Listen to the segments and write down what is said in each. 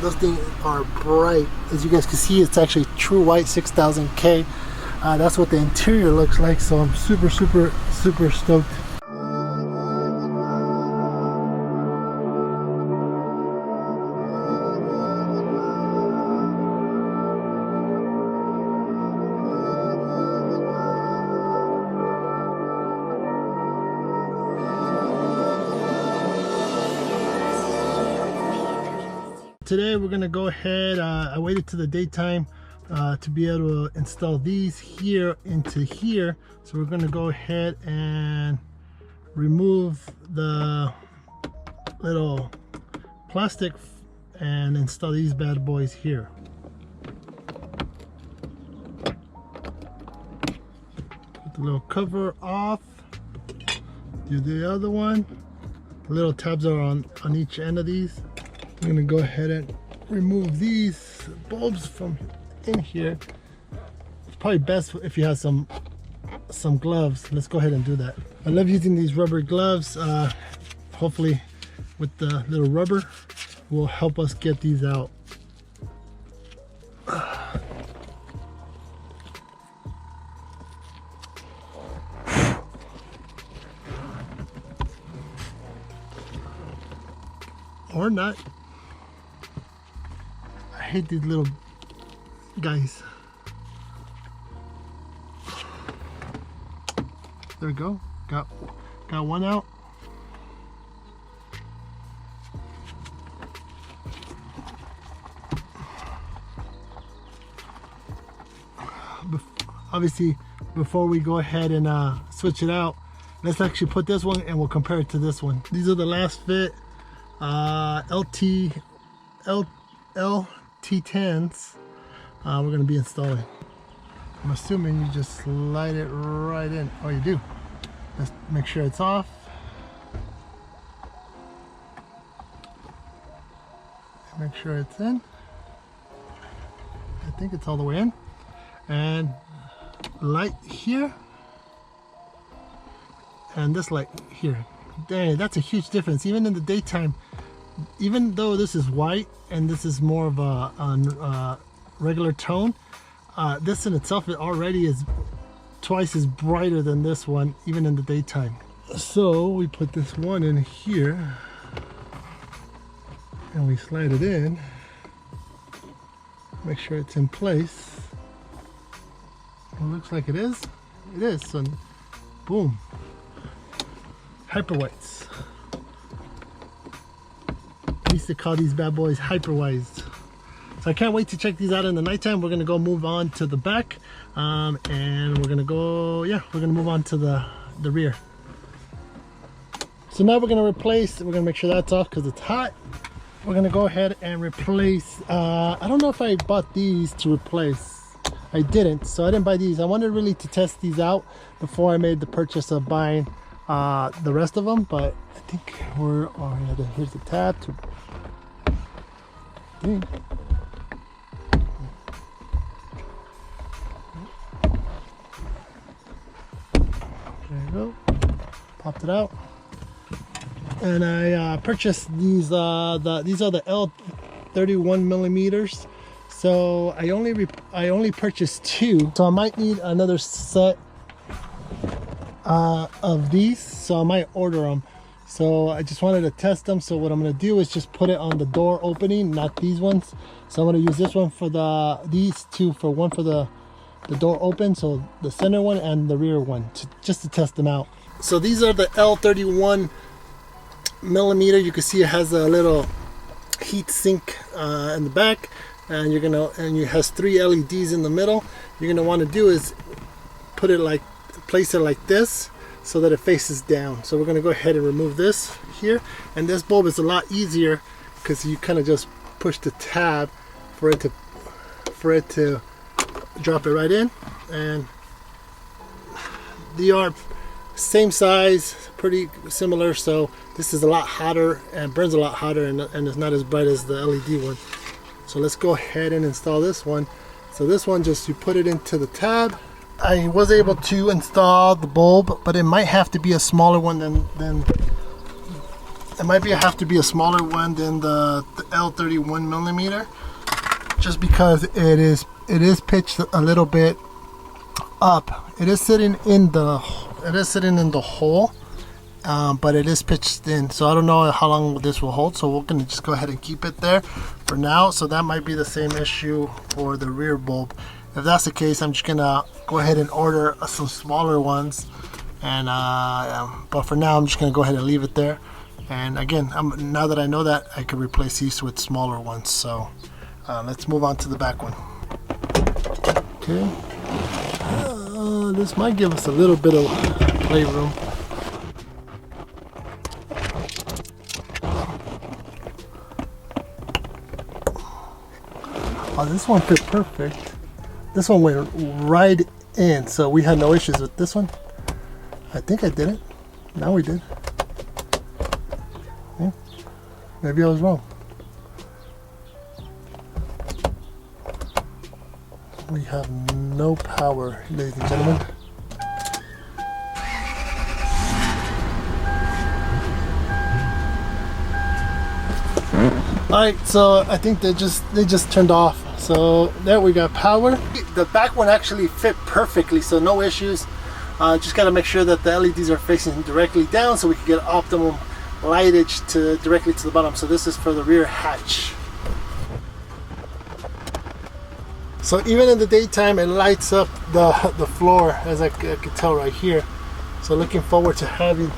those things are bright. As you guys can see, it's actually true white 6000K. That's what the interior looks like, so I'm super stoked. Today we're gonna go ahead, I waited to the daytime to be able to install these here into here. So we're gonna go ahead and remove the little plastic and install these bad boys here. Put the little cover off, do the other one. The little tabs are on each end of these. I'm gonna go ahead and remove these bulbs from in here. It's probably best if you have some gloves. Let's go ahead and do that. I love using these rubber gloves. Hopefully with the little rubber will help us get these out. Or not. I hate these little guys. There we go. Got one out. Obviously, before we go ahead and switch it out, let's actually put this one and we'll compare it to this one. These are the LASFIT LT10s we're going to be installing. I'm assuming you just slide it right in. Oh, you do. Let's make sure it's off. Make sure it's in. I think it's all the way in. And light here. And this light here. Dang, that's a huge difference. Even in the daytime, even though this is white and this is more of a regular tone, this in itself already is twice as brighter than this one, even in the daytime. So we put this one in here and we slide it in. Make sure it's in place. It looks like it is. It is. So boom. Hyper whites. I used to call these bad boys hyper whites. So I can't wait to check these out in the nighttime. We're gonna go move on to the back, and we're gonna go, yeah, we're gonna move on to the rear. So now we're gonna replace, we're gonna make sure that's off because it's hot. We're gonna go ahead and replace, I don't know if I bought these to replace. I didn't, so I didn't buy these. I wanted really to test these out before I made the purchase of buying the rest of them, but I think we're, oh yeah, here's the tab to, there you go, popped it out. And I purchased these, these are the L31 millimeters. So I only purchased 2, so I might need another set of these, so I might order them. So I just wanted to test them. So what I'm going to do is just put it on the door opening, not these ones. So I'm going to use this one for these two, for one for the door open, so the center one and the rear one, just to test them out. So these are the L31 millimeter. You can see it has a little heat sink in the back, and it has 3 LEDs in the middle. You're gonna want to do is put it like, place it like this so that it faces down. So we're gonna go ahead and remove this here, and this bulb is a lot easier because you kind of just push the tab for it to drop it right in, and they are same size, pretty similar. So this is a lot hotter and burns a lot hotter, and it's not as bright as the LED one. So let's go ahead and install this one. So this one, just you put it into the tab. I was able to install the bulb, but it might have to be a smaller one than it might have to be a smaller one than the L31 millimeter, just because it is pitched a little bit up. It is sitting in the hole, but it is pitched in, so I don't know how long this will hold, so we're gonna just go ahead and keep it there for now. So that might be the same issue for the rear bulb. If that's the case, I'm just gonna go ahead and order some smaller ones, and but for now I'm just gonna go ahead and leave it there. And again, now that I know that, I can replace these with smaller ones. So let's move on to the back one. Okay, this might give us a little bit of playroom. Oh, this one fit perfect. This one went right in, so we had no issues with this one. I think I did it. Now we did. Yeah. Maybe I was wrong. We have no power, ladies and gentlemen. Alright, so I think they just turned off. So there we got power. The back one actually fit perfectly, so no issues. Just got to make sure that the LEDs are facing directly down so we can get optimum lightage directly to the bottom. So this is for the rear hatch. So even in the daytime, it lights up the floor, as I could tell right here. So looking forward to having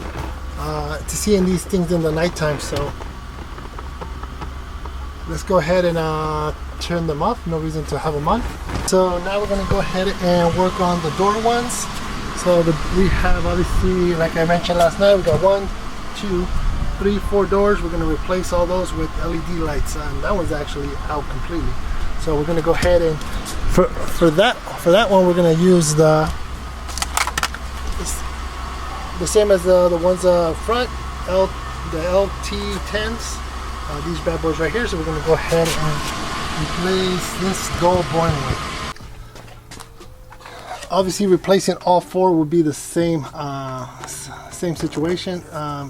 seeing these things in the nighttime. So let's go ahead and turn them off. No reason to have them on. So now we're going to go ahead and work on the door ones. So we have, obviously, like I mentioned last night, we got 1, 2, 3, 4 doors. We're going to replace all those with LED lights, and that one's actually out completely. So we're going to go ahead and for that one we're going to use the same as the ones front, the LT10s. These bad boys right here. So we're going to go ahead and replace this dull boring one. Obviously, replacing all 4 would be the same situation.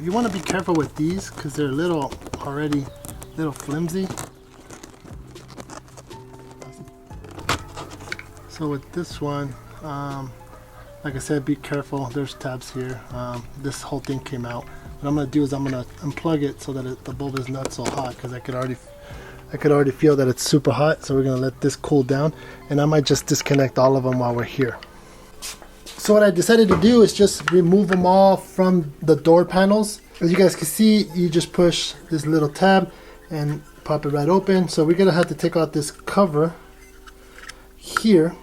You want to be careful with these because they're already little flimsy. So with this one, like I said, be careful. There's tabs here. This whole thing came out. What I'm going to do is I'm going to unplug it so that the bulb is not so hot, because I could already feel that it's super hot. So we're going to let this cool down, and I might just disconnect all of them while we're here. So what I decided to do is just remove them all from the door panels. As you guys can see, you just push this little tab and pop it right open. So we're going to have to take out this cover here.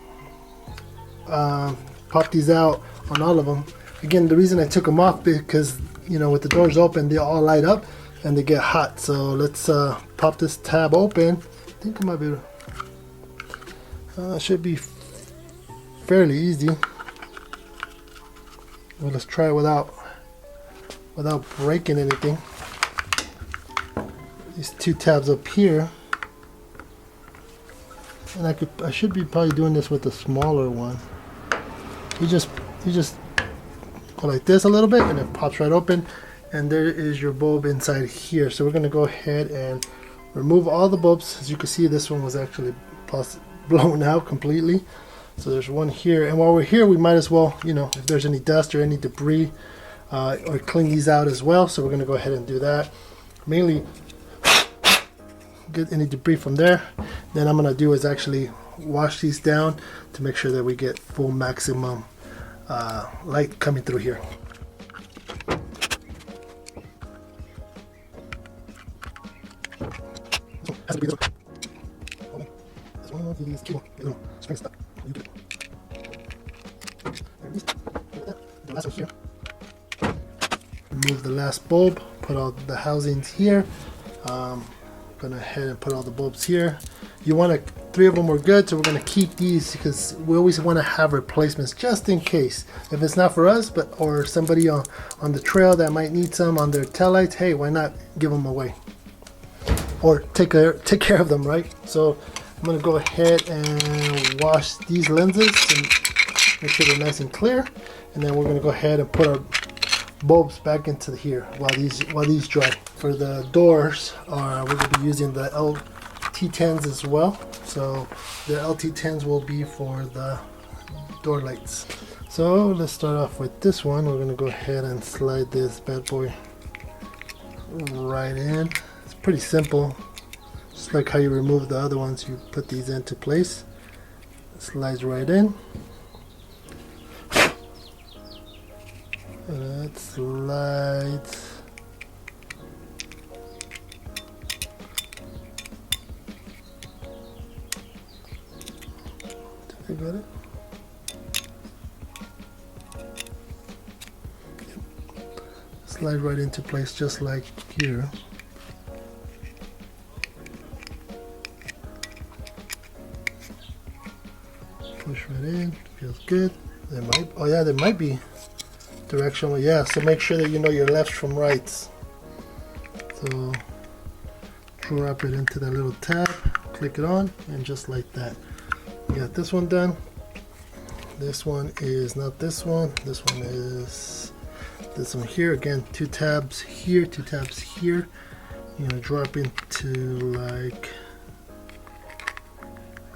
Pop these out on all of them. Again, the reason I took them off because, you know, with the doors open, they all light up and they get hot. So let's pop this tab open. I think I might be able to, should be fairly easy. Well, let's try it without breaking anything. These 2 tabs up here, and I should be probably doing this with the smaller one. You just go like this a little bit, and it pops right open, and there is your bulb inside here. So we're going to go ahead and remove all the bulbs. As you can see, this one was actually blown out completely. So there's one here, and while we're here, we might as well, you know, if there's any dust or any debris, or clean these out as well. So we're going to go ahead and do that. Mainly get any debris from there. Then I'm going to do is actually wash these down to make sure that we get full maximum light coming through here. Remove the last bulb, put all the housings here. Gonna ahead and put all the bulbs here. You want to, 3 of them were good, so we're going to keep these because we always want to have replacements just in case. If it's not for us, or somebody on the trail that might need some on their taillights, hey, why not give them away? Or take care of them, right? So I'm going to go ahead and wash these lenses and make sure they're nice and clear. And then we're going to go ahead and put bulbs back into here while these dry. For the doors, we're going to be using the LT10s as well. So the LT10s will be for the door lights. So let's start off with this one. We're going to go ahead and slide this bad boy right in. It's pretty simple, just like how you remove the other ones. You put these into place. It slides right in. And it slides. Did I get it? Yep. Slide right into place just like here. Push right in. Feels good. There might be directional, yeah, so make sure that you know your lefts from rights. So drop it into that little tab, click it on, and just like that, we got this one done. This one is not this one. This one is this one here. Again, 2 tabs here, 2 tabs here. You're gonna drop into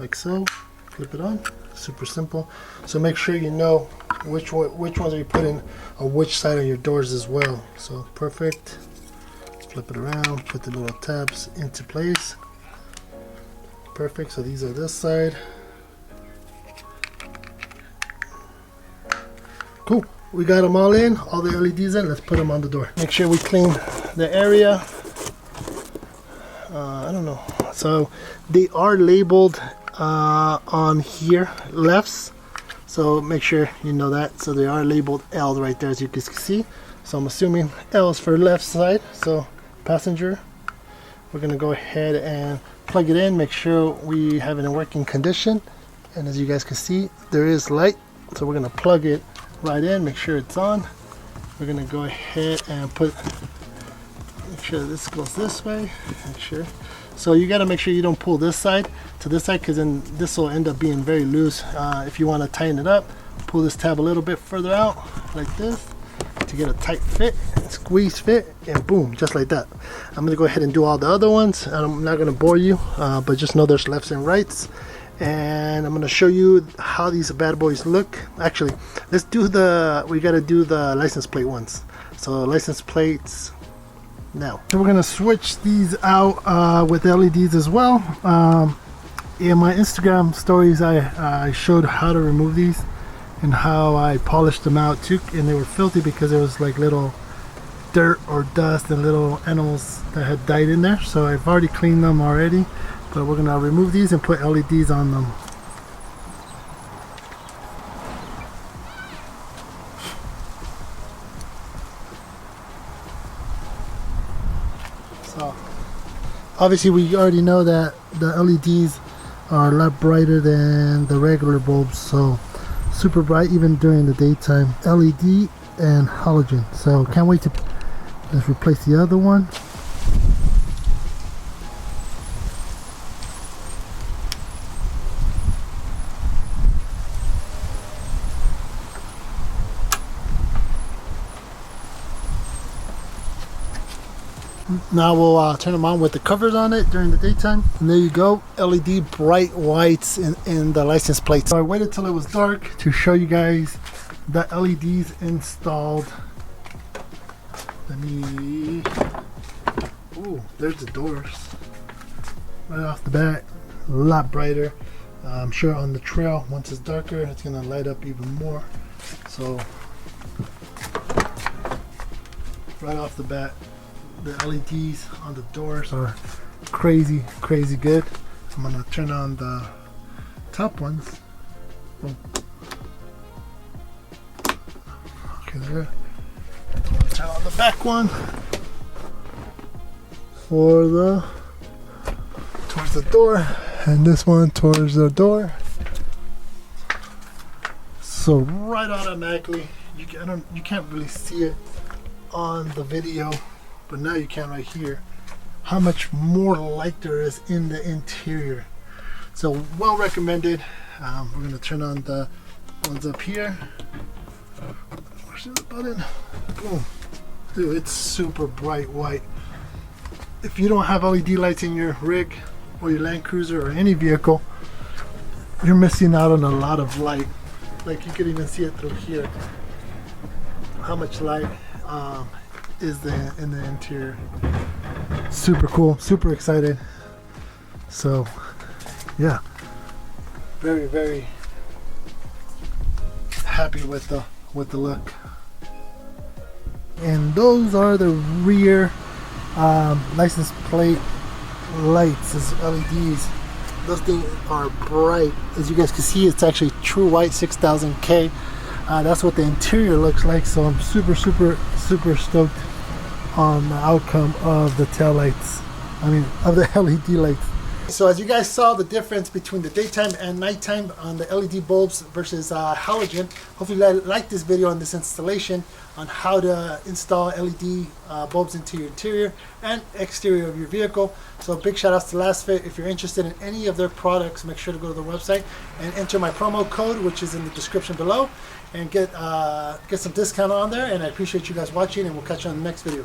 like so. Flip it on. Super simple. So make sure you know which ones are you putting on which side of your doors as well. So perfect. Flip it around, put the little tabs into place. Perfect. So these are this side. Cool. We got them all in, all the LEDs in. Let's put them on the door. Make sure we clean the area. I don't know. So they are labeled on here lefts, so make sure you know that. So they are labeled L right there, as you can see. So I'm assuming L is for left side. So passenger, we're gonna go ahead and plug it in, make sure we have it in working condition. And as you guys can see, there is light, so we're gonna plug it right in, make sure it's on. We're gonna go ahead and make sure this goes this way, make sure. So you got to make sure you don't pull this side to this side, because then this will end up being very loose. If you want to tighten it up, pull this tab a little bit further out like this to get a tight fit, squeeze fit, and boom, just like that. I'm going to go ahead and do all the other ones. I'm not going to bore you, but just know there's lefts and rights. And I'm going to show you how these bad boys look. Actually, we got to do the license plate ones. So license plates now. So we're gonna switch these out with LEDs as well. In my Instagram stories, I showed how to remove these and how I polished them out too, and they were filthy because there was like little dirt or dust and little animals that had died in there. So I've already cleaned them already, but we're gonna remove these and put LEDs on them. So obviously we already know that the LEDs are a lot brighter than the regular bulbs, so super bright even during the daytime. LED and halogen, so can't wait to let's replace the other one. Now we'll turn them on with the covers on it during the daytime. And there you go, LED bright whites in the license plates. So I waited till it was dark to show you guys the LEDs installed. Ooh, there's the doors. Right off the bat, a lot brighter. I'm sure on the trail, once it's darker, it's gonna light up even more. So right off the bat, the LEDs on the doors are crazy good. I'm gonna turn on the top ones. Oh. Okay, there. I'm gonna turn on the back one for towards the door, and this one towards the door. So right automatically, you can't really see it on the video, but now you can right here, how much more light there is in the interior. So well recommended. We're going to turn on the ones up here. Push the button. Boom. Dude, it's super bright white. If you don't have LED lights in your rig or your Land Cruiser or any vehicle, you're missing out on a lot of light. Like you could even see it through here. How much light is there in the interior. Super cool, super excited. So yeah, very, very happy with the look. And those are the rear license plate lights, as LEDs. Those things are bright. As you guys can see, it's actually true white 6000K. That's what the interior looks like. So I'm super stoked on the outcome of the tail lights. I mean, of the LED lights. So as you guys saw the difference between the daytime and nighttime on the LED bulbs versus halogen, hopefully you liked this video on this installation on how to install LED bulbs into your interior and exterior of your vehicle. So big shout outs to LASFIT. If you're interested in any of their products, make sure to go to their website and enter my promo code, which is in the description below, and get some discount on there. And I appreciate you guys watching, and we'll catch you on the next video.